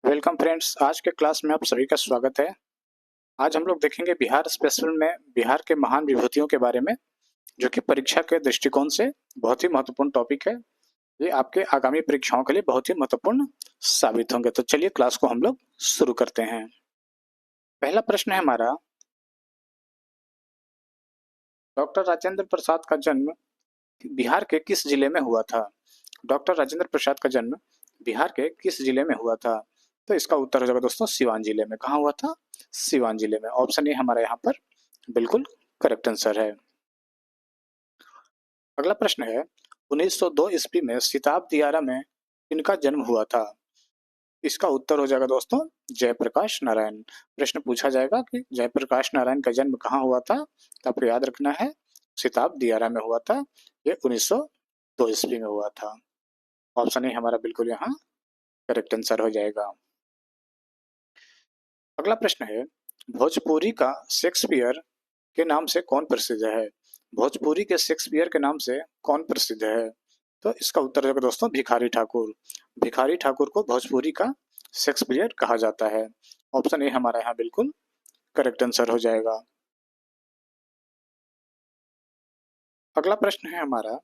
Welcome friends, आज के class में आप सभी का स्वागत है। आज हम लोग देखेंगे बिहार स्पेशल में बिहार के महान विभूतियों के बारे में, जो कि परीक्षा के दृष्टिकोण से बहुत ही महत्वपूर्ण टॉपिक है। ये आपके आगामी परीक्षाओं के लिए बहुत ही महत्वपूर्ण साबित होंगे। तो चलिए क्लास को हम लोग शुरू करते हैं। पहला प्रश्न है हमारा, डॉक्टर राजेंद्र प्रसाद का जन्म बिहार के किस जिले में हुआ था? डॉक्टर राजेंद्र प्रसाद का जन्म बिहार के किस जिले में हुआ था? तो इसका उत्तर हो जाएगा दोस्तों सिवान जिले में। कहाँ हुआ था? सिवान जिले में। ऑप्शन ए हमारा यहाँ पर बिल्कुल करेक्ट आंसर है। अगला प्रश्न है, 1902 ईस्वी में सिताब दियारा में किनका जन्म हुआ था? इसका उत्तर हो जाएगा दोस्तों जयप्रकाश नारायण। प्रश्न पूछा जाएगा कि जयप्रकाश नारायण का जन्म कहाँ हुआ था, तो आपको याद रखना है सिताब दियारा में हुआ था। ये 1902 ईस्वी में हुआ था। ऑप्शन ए हमारा बिल्कुल यहाँ करेक्ट आंसर हो जाएगा। अगला प्रश्न है, भोजपुरी का शेक्सपियर के नाम से कौन प्रसिद्ध है? भोजपुरी के शेक्सपियर के नाम से कौन प्रसिद्ध है? तो इसका उत्तर होगा दोस्तों भिखारी ठाकुर। भिखारी ठाकुर को भोजपुरी का शेक्सपियर कहा जाता है। ऑप्शन ए हमारा यहाँ बिल्कुल करेक्ट आंसर हो जाएगा। अगला प्रश्न है हमारा,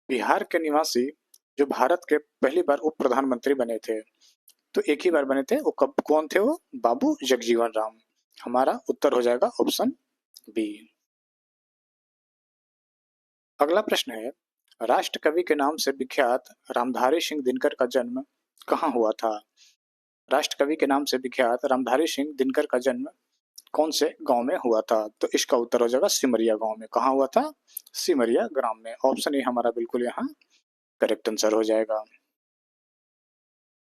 बिहार के निवासी जो भारत के पहली बार उप प्रधानमंत्री बने थे, तो एक ही बार बने थे, वो कब कौन थे? वो बाबू जगजीवन राम। हमारा उत्तर हो जाएगा ऑप्शन बी। अगला प्रश्न है, राष्ट्र कवि के नाम से विख्यात रामधारी सिंह दिनकर का जन्म कहाँ हुआ था? राष्ट्र कवि के नाम से विख्यात रामधारी सिंह दिनकर का जन्म कौन से गांव में हुआ था? तो इसका उत्तर हो जाएगा सिमरिया गांव में। कहाँ हुआ था? सिमरिया ग्राम में। ऑप्शन ए हमारा बिल्कुल यहाँ करेक्ट आंसर हो जाएगा।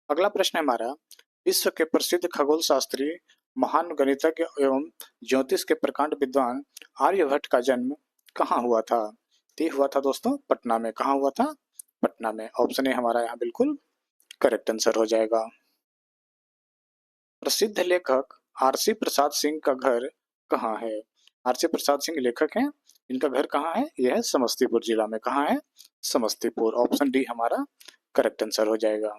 अगला प्रश्न है हमारा, विश्व के प्रसिद्ध खगोल शास्त्री, महान गणितज्ञ एवं ज्योतिष के प्रकांड विद्वान आर्यभट्ट का जन्म कहाँ हुआ था? ये हुआ था दोस्तों पटना में। कहाँ हुआ था? पटना में। ऑप्शन ए हमारा यहाँ बिल्कुल करेक्ट आंसर हो जाएगा। प्रसिद्ध लेखक आरसी प्रसाद सिंह का घर कहाँ है? आरसी प्रसाद सिंह लेखक हैं, इनका घर कहाँ है? यह है समस्तीपुर जिला में। कहाँ है? समस्तीपुर। ऑप्शन डी हमारा करेक्ट आंसर हो जाएगा।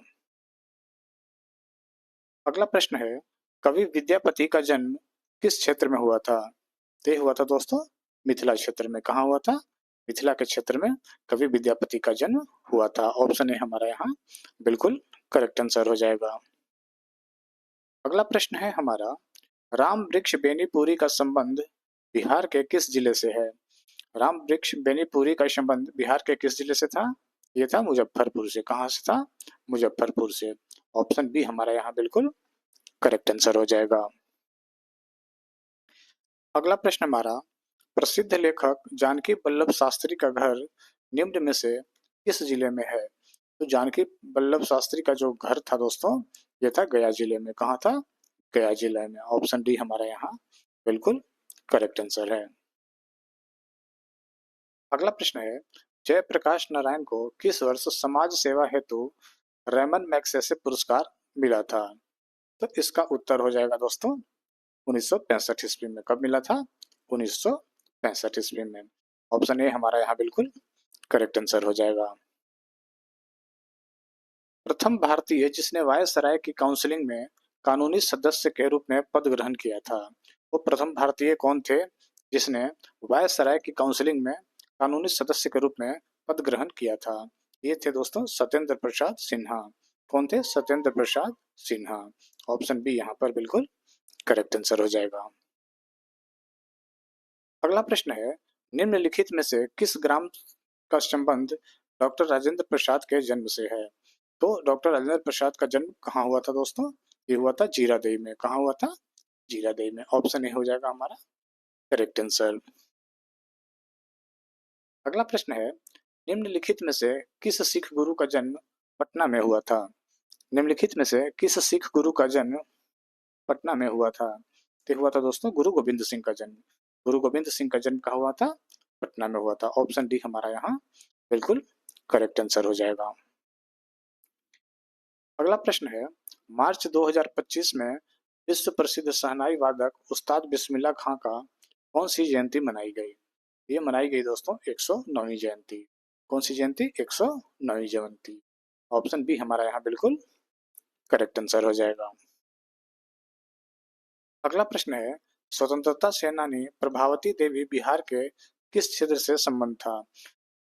अगला प्रश्न है, कवि विद्यापति का जन्म किस क्षेत्र में हुआ था? ये हुआ था दोस्तों मिथिला क्षेत्र में। कहाँ हुआ था? मिथिला के क्षेत्र में कवि विद्यापति का जन्म हुआ था। ऑप्शन ए हमारा यहाँ बिल्कुल करेक्ट आंसर हो जाएगा। अगला प्रश्न है हमारा, राम वृक्ष बेनीपुरी का संबंध बिहार के किस जिले से है? राम वृक्ष बेनीपुरी का संबंध बिहार के किस जिले से था? ये था मुजफ्फरपुर से। कहाँ से था? मुजफ्फरपुर से। ऑप्शन बी हमारा यहाँ बिल्कुल करेक्ट आंसर हो जाएगा। अगला प्रश्न हमारा, प्रसिद्ध लेखक जानकी वल्लभ शास्त्री का घर निम्न में से किस जिले में है? तो जानकी वल्लभ शास्त्री का जो घर था दोस्तों, ये था गया जिले में। कहाँ था? गया जिले में। ऑप्शन डी हमारा यहाँ बिल्कुल करेक्ट आंसर है। अगला प्रश्न है, जयप्रकाश नारायण को किस वर्ष समाज सेवा हेतु रैमन मैग्सेसे पुरस्कार मिला था? तो इसका उत्तर हो जाएगा दोस्तों 1965 ईस्वी में। कब मिला था? 1965 ईस्वी में। ऑप्शन ए हमारा यहाँ बिल्कुल करेक्ट आंसर हो जाएगा। प्रथम भारतीय जिसने वायसराय की काउंसिलिंग में कानूनी सदस्य के रूप में पद ग्रहण किया था, वो प्रथम भारतीय कौन थे जिसने वायसराय की काउंसिलिंग में कानूनी सदस्य के रूप में पद ग्रहण किया था? ये थे दोस्तों सत्येंद्र प्रसाद सिन्हा। कौन थे? सत्येंद्र प्रसाद सिन्हा। ऑप्शन बी यहाँ पर बिल्कुल करेक्ट आंसर हो जाएगा। अगला प्रश्न है, निम्नलिखित में से किस ग्राम का संबंध डॉक्टर राजेंद्र प्रसाद के जन्म से है? तो डॉक्टर राजेंद्र प्रसाद का जन्म कहाँ हुआ था दोस्तों? ये हुआ था जीरादेई में। कहाँ हुआ था? जीरादेई में। ऑप्शन ए हो जाएगा हमारा करेक्ट आंसर। अगला प्रश्न है, निम्नलिखित में से किस सिख गुरु का जन्म पटना में हुआ था? निम्नलिखित में से किस सिख गुरु का जन्म पटना में हुआ था? तो हुआ था दोस्तों गुरु गोविंद सिंह का जन्म। गुरु गोविंद सिंह का जन्म कहाँ हुआ था? पटना में हुआ था। ऑप्शन डी हमारा यहाँ बिल्कुल करेक्ट आंसर हो जाएगा। अगला प्रश्न है, मार्च 2025 में विश्व प्रसिद्ध शहनाई वादक उस्ताद बिस्मिल्लाह खां का कौन सी जयंती मनाई गई? ये मनाई गई दोस्तों 109वीं जयंती। कौन सी जयंती? 109वीं जयंती। ऑप्शन बी हमारा यहाँ बिल्कुल करेक्ट आंसर हो जाएगा। अगला प्रश्न है, स्वतंत्रता सेनानी प्रभावती देवी बिहार के किस क्षेत्र से संबंध था?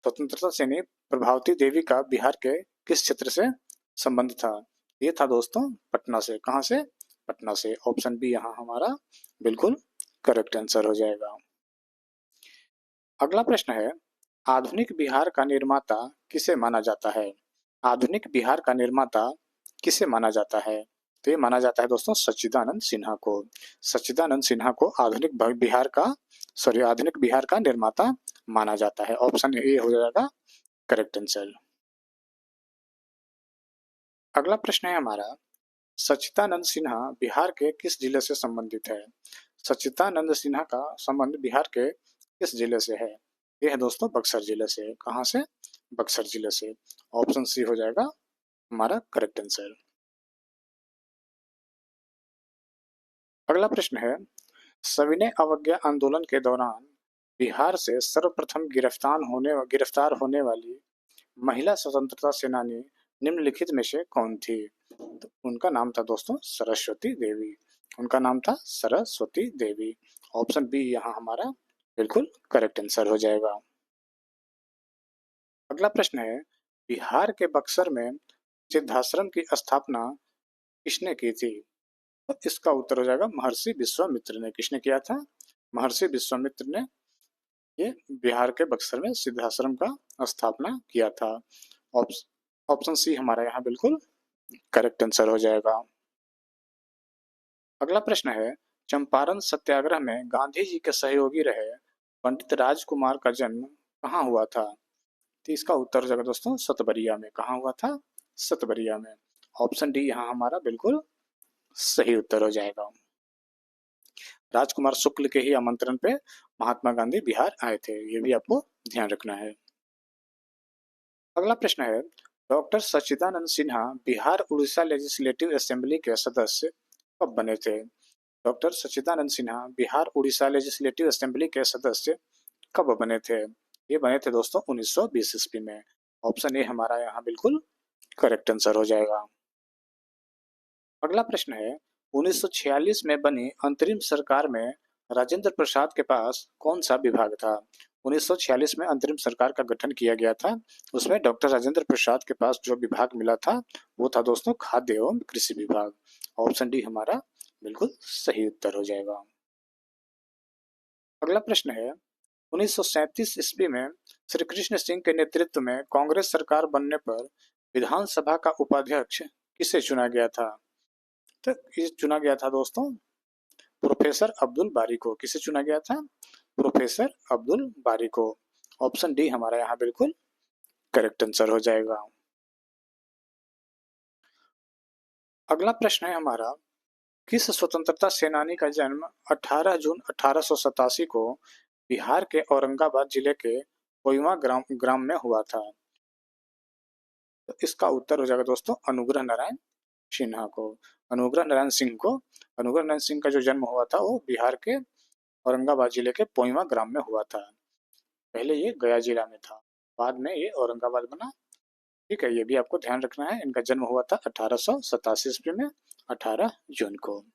स्वतंत्रता सेनानी प्रभावती देवी का बिहार के किस क्षेत्र से संबंध था? ये था दोस्तों पटना से। कहां से? पटना से। ऑप्शन बी यहाँ हमारा बिल्कुल करेक्ट आंसर हो जाएगा। अगला प्रश्न है, आधुनिक बिहार का निर्माता किसे माना जाता है? आधुनिक बिहार का निर्माता किसे माना जाता है? तो ये माना जाता है दोस्तों सच्चिदानंद सिन्हा को। सच्चिदानंद सिन्हा को आधुनिक बिहार का निर्माता माना जाता है। ऑप्शन ए हो जाएगा करेक्ट आंसर। अगला प्रश्न है हमारा, सच्चिदानंद सिन्हा बिहार के किस जिले से संबंधित है? सच्चिदानंद सिन्हा का संबंध बिहार के किस जिले से है? ये है दोस्तों बक्सर जिले से। कहां से? बक्सर जिले से। ऑप्शन सी हो जाएगा हमारा करेक्ट आंसर। अगला प्रश्न है, सविनय अवज्ञा आंदोलन के दौरान बिहार से सर्वप्रथम गिरफ्तार होने वाली महिला स्वतंत्रता सेनानी निम्नलिखित में से कौन थी? तो उनका नाम था दोस्तों सरस्वती देवी। उनका नाम था सरस्वती देवी। ऑप्शन बी यहाँ हमारा बिल्कुल करेक्ट आंसर हो जाएगा। अगला प्रश्न है, बिहार के बक्सर में सिद्धाश्रम की स्थापना किसने की थी? तो इसका उत्तर हो जाएगा महर्षि विश्वामित्र ने। किसने किया था? महर्षि विश्वामित्र ने ये बिहार के बक्सर में सिद्धाश्रम का स्थापना किया था। ऑप्शन सी हमारा यहाँ बिल्कुल करेक्ट आंसर हो जाएगा। अगला प्रश्न है, चंपारण सत्याग्रह में गांधी जी के सहयोगी रहे पंडित राजकुमार का जन्म कहाँ हुआ था? तो इसका उत्तर हो जाएगा दोस्तों सतबरिया में। कहाँ हुआ था? सतबरिया में। ऑप्शन डी यहाँ हमारा बिल्कुल सही उत्तर हो जाएगा। राजकुमार शुक्ल के ही आमंत्रण पे महात्मा गांधी बिहार आए थे, ये भी आपको ध्यान रखना है। अगला प्रश्न है, डॉक्टर सच्चिदानंद सिन्हा बिहार उड़ीसा लेजिस्लेटिव असेंबली के सदस्य कब बने थे? डॉक्टर सच्चिदानंद सिन्हा बिहार उड़ीसा लेजिस्लेटिव असेंबली के सदस्य कब बने थे? ये बने थे दोस्तों 1920 ईस्वी में। ऑप्शन ए हमारा यहाँ बिल्कुल करेक्ट आंसर हो जाएगा। अगला प्रश्न है, 1946 में बनी अंतरिम सरकार में राजेंद्र प्रसाद के पास कौन सा विभाग था? 1946 में अंतरिम सरकार का गठन किया गया था। उसमें डॉक्टर राजेंद्र प्रसाद के पास जो विभाग मिला था वो था दोस्तों खाद्य एवं कृषि विभाग। ऑप्शन डी हमारा बिल्कुल सही उत्तर हो जाएगा। अगला प्रश्न है, 1937 ईस्वी में श्री कृष्ण सिंह के नेतृत्व में कांग्रेस सरकार बनने पर विधानसभा का उपाध्यक्ष किसे चुना गया था? तो ये चुना गया था दोस्तों प्रोफेसर अब्दुल बारी को। किसे चुना गया था? प्रोफेसर अब्दुल बारी को। ऑप्शन डी हमारा यहाँ बिल्कुल करेक्ट आंसर हो जाएगा। अगला प्रश्न है हमारा, किस स्वतंत्रता सेनानी का जन्म 18 जून 1887 को बिहार के औरंगाबाद जिले के कोइवा ग्राम में हुआ था? तो इसका उत्तर हो जाएगा दोस्तों अनुग्रह नारायण सिन्हा को। अनुग्रह नारायण सिंह को। अनुग्रह नारायण सिंह का जो जन्म हुआ था वो बिहार के औरंगाबाद जिले के पोइवा ग्राम में हुआ था। पहले ये गया जिला में था, बाद में ये औरंगाबाद बना। ठीक है, ये भी आपको ध्यान रखना है। इनका जन्म हुआ था 1887 ईस्वी में 18 जून को।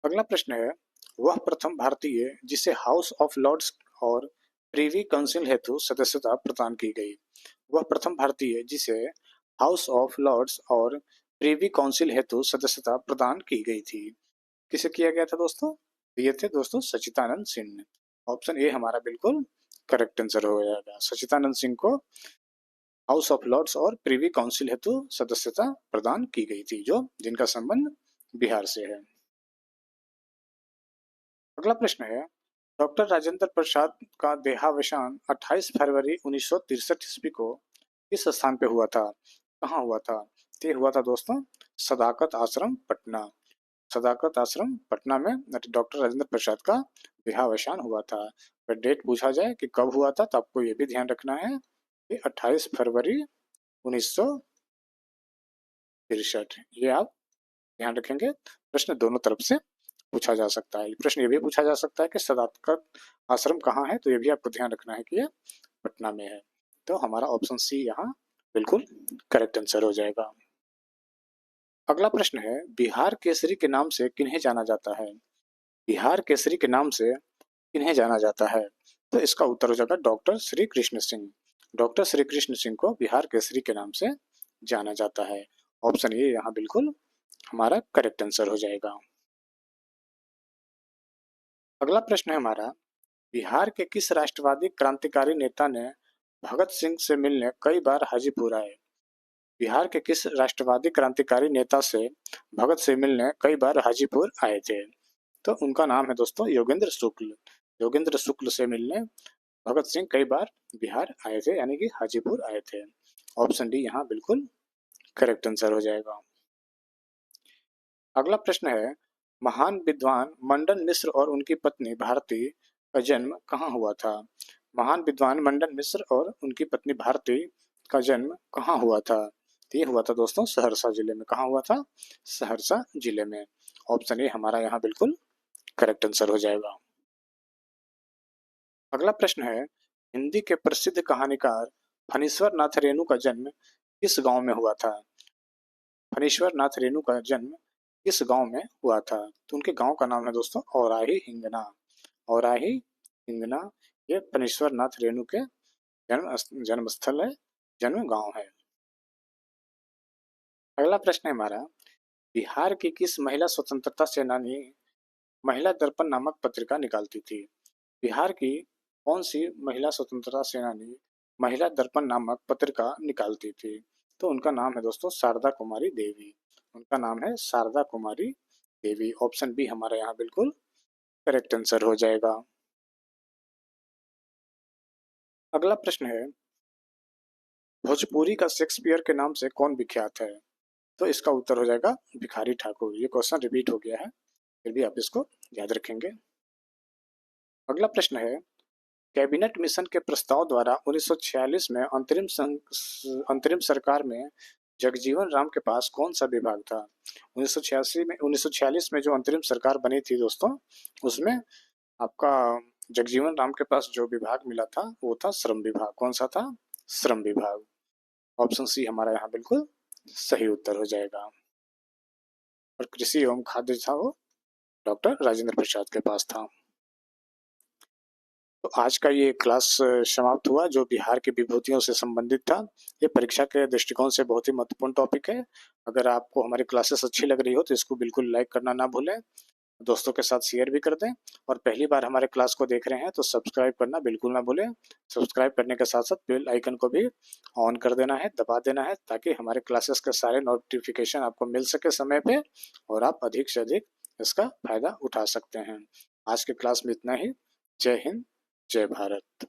अगला प्रश्न है, वह प्रथम भारतीय जिसे हाउस ऑफ लॉर्ड्स और प्रीवी काउंसिल हेतु सदस्यता प्रदान की गई। वह प्रथम भारतीय जिसे हाउस ऑफ लॉर्ड्स और प्रीवी काउंसिल हेतु सदस्यता प्रदान की गई थी, किसे किया गया था दोस्तों? ये थे दोस्तों सच्चिदानंद सिंह। ऑप्शन ए हमारा बिल्कुल करेक्ट आंसर हो जाएगा। सच्चिदानंद सिंह को हाउस ऑफ लॉर्ड्स और प्रीवी काउंसिल हेतु सदस्यता प्रदान की गई थी, जो जिनका संबंध बिहार से है। अगला प्रश्न है, डॉक्टर राजेंद्र प्रसाद का देहावसान 28 फरवरी 1963 ईस्वी को किस स्थान पे हुआ था? कहाँ हुआ था? ये हुआ था दोस्तों सदाकत आश्रम पटना। सदाकत आश्रम पटना में डॉक्टर राजेंद्र प्रसाद का देहावसान हुआ था। अगर डेट पूछा जाए कि कब हुआ था तो आपको ये भी ध्यान रखना है कि 28 फरवरी 1963। ये आप ध्यान रखेंगे। प्रश्न दोनों तरफ से पूछा जा सकता है। प्रश्न ये भी पूछा जा सकता है कि सदाकत आश्रम कहाँ है, तो ये भी आपको ध्यान रखना है कि ये पटना में है। तो हमारा ऑप्शन सी यहाँ बिल्कुल करेक्ट आंसर हो जाएगा। अगला प्रश्न है, बिहार केसरी के नाम से किन्हें जाना जाता है? बिहार केसरी के नाम से किन्हें जाना जाता है? तो इसका उत्तर हो जाएगा डॉक्टर श्री कृष्ण सिंह। डॉक्टर श्री कृष्ण सिंह को बिहार केसरी के नाम से जाना जाता है। ऑप्शन ए यहाँ बिल्कुल हमारा करेक्ट आंसर हो जाएगा। अगला प्रश्न है हमारा, बिहार के किस राष्ट्रवादी क्रांतिकारी नेता ने भगत सिंह से मिलने कई बार हाजीपुर आए? बिहार के किस राष्ट्रवादी क्रांतिकारी नेता से भगत सिंह मिलने कई बार हाजीपुर आए थे? तो उनका नाम है दोस्तों योगेंद्र शुक्ल। योगेंद्र शुक्ल से मिलने भगत सिंह कई बार बिहार आए थे, यानी कि हाजीपुर आए थे। ऑप्शन डी यहाँ बिल्कुल करेक्ट आंसर हो जाएगा। अगला प्रश्न है, महान विद्वान मंडन मिश्र और उनकी पत्नी भारती का जन्म कहाँ हुआ था? महान विद्वान मंडन मिश्र और उनकी पत्नी भारती का जन्म कहाँ हुआ था? ये हुआ था दोस्तों सहरसा जिले में। कहाँ हुआ था? सहरसा जिले में। ऑप्शन ए हमारा यहाँ बिल्कुल करेक्ट आंसर हो जाएगा। अगला प्रश्न है, हिंदी के प्रसिद्ध कहानीकार फणीश्वर नाथ रेणु का जन्म किस गांव में हुआ था? फणीश्वर नाथ रेणु का जन्म किस गांव में हुआ था? तो उनके गांव का नाम है दोस्तों औराही हिंगना। औराही हिंगना ये फणीश्वर नाथ रेणु के जन्म स्थल है, जन्म गांव है। अगला प्रश्न है हमारा, बिहार की किस महिला स्वतंत्रता सेनानी महिला दर्पण नामक पत्रिका निकालती थी? बिहार की कौन सी महिला स्वतंत्रता सेनानी महिला दर्पण नामक पत्रिका निकालती थी? तो उनका नाम है दोस्तों शारदा कुमारी देवी। उनका नाम है शारदा कुमारी देवी। ऑप्शन बी हमारा यहाँ बिल्कुल करेक्ट आंसर हो जाएगा। अगला प्रश्न है, भोजपुरी का शेक्सपियर के नाम से कौन विख्यात है? तो इसका उत्तर हो जाएगा भिखारी ठाकुर। ये क्वेश्चन रिपीट हो गया है, फिर भी आप इसको याद रखेंगे। अगला प्रश्न है, कैबिनेट मिशन के प्रस्ताव द्वारा 1946 में अंतरिम सरकार में जगजीवन राम के पास कौन सा विभाग था? 1946 में जो अंतरिम सरकार बनी थी दोस्तों, उसमें आपका जगजीवन राम के पास जो विभाग मिला था वो था श्रम विभाग। कौन सा था? श्रम विभाग। ऑप्शन सी हमारा यहाँ बिल्कुल सही उत्तर हो जाएगा। और कृषि एवं खाद्य था वो डॉक्टर राजेंद्र प्रसाद के पास था। तो आज का ये क्लास समाप्त हुआ, जो बिहार की विभूतियों से संबंधित था। ये परीक्षा के दृष्टिकोण से बहुत ही महत्वपूर्ण टॉपिक है। अगर आपको हमारी क्लासेस अच्छी लग रही हो तो इसको बिल्कुल लाइक करना ना भूलें, दोस्तों के साथ शेयर भी कर दें। और पहली बार हमारे क्लास को देख रहे हैं तो सब्सक्राइब करना बिल्कुल ना भूलें। सब्सक्राइब करने के साथ साथ बेल आइकन को भी ऑन कर देना है, दबा देना है, ताकि हमारे क्लासेस के सारे नोटिफिकेशन आपको मिल सके समय पे और आप अधिक से अधिक इसका फायदा उठा सकते हैं। आज के क्लास में इतना ही। जय हिंद, जय भारत।